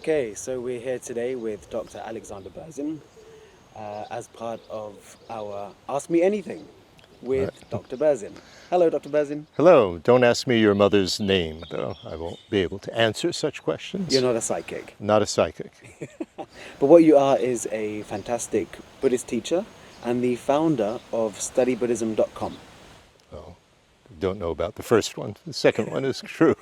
Okay, so we're here today with Dr. Alexander Berzin as part of our Ask Me Anything with Dr. Berzin. Hello, Dr. Berzin. Hello. Don't ask me your mother's name, though. I won't be able to answer such questions. You're not a psychic. Not a psychic. But what you are is a fantastic Buddhist teacher and the founder of StudyBuddhism.com. Oh, don't know about the first one. The second one is true.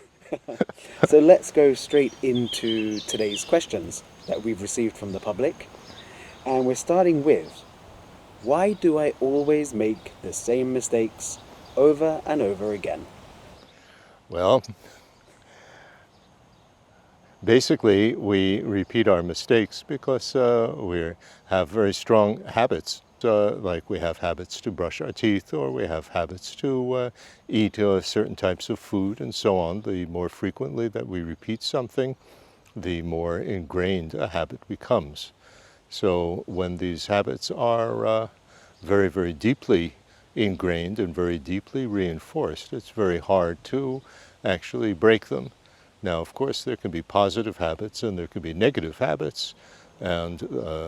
So let's go straight into today's questions that we've received from the public. And we're starting with, why do I always make the same mistakes over and over again? Well, basically we repeat our mistakes because we have very strong habits. Like we have habits to brush our teeth, or we have habits to eat certain types of food and so on. The more frequently that we repeat something, the more ingrained a habit becomes. So when these habits are very, very deeply ingrained and very deeply reinforced, it's very hard to actually break them. Now, of course, there can be positive habits and there can be negative habits. And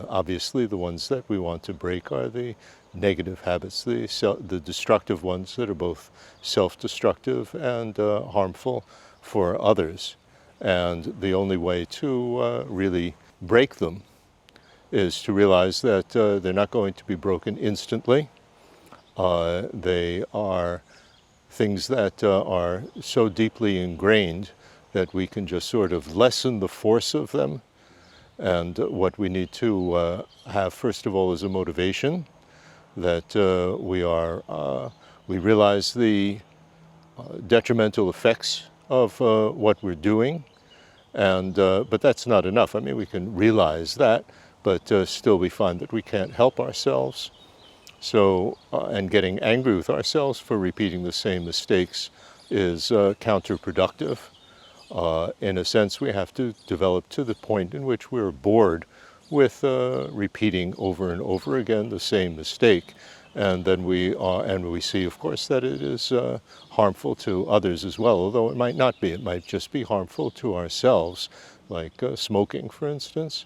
obviously the ones that we want to break are the negative habits, the destructive ones that are both self-destructive and harmful for others. And the only way to really break them is to realize that they're not going to be broken instantly. They are things that are so deeply ingrained that we can just sort of lessen the force of them. And what we need to have, first of all, is a motivation that we realize the detrimental effects of what we're doing, and but that's not enough. I mean, we can realize that, but still we find that we can't help ourselves. So, and getting angry with ourselves for repeating the same mistakes is counterproductive. In a sense, we have to develop to the point in which we're bored with repeating over and over again the same mistake, and then we see, of course, that it is harmful to others as well. Although it might not be; it might just be harmful to ourselves, like smoking, for instance.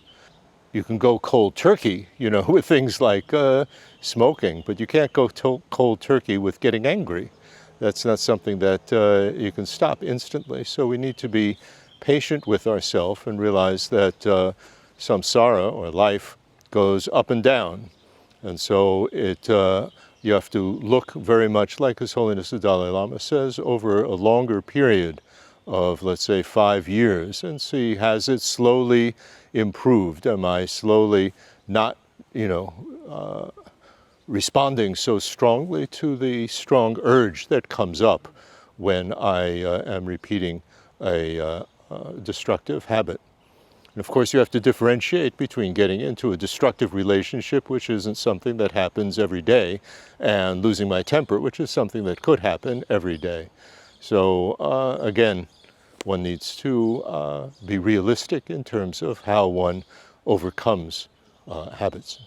You can go cold turkey, with things like smoking, but you can't go cold turkey with getting angry. That's not something that you can stop instantly. So we need to be patient with ourselves and realize that samsara, or life, goes up and down. And so you have to look very much, like His Holiness the Dalai Lama says, over a longer period of, let's say, 5 years, and see, has it slowly improved? Am I slowly not, responding so strongly to the strong urge that comes up when I am repeating a destructive habit? And of course, you have to differentiate between getting into a destructive relationship, which isn't something that happens every day, and losing my temper, which is something that could happen every day. So again, one needs to be realistic in terms of how one overcomes habits.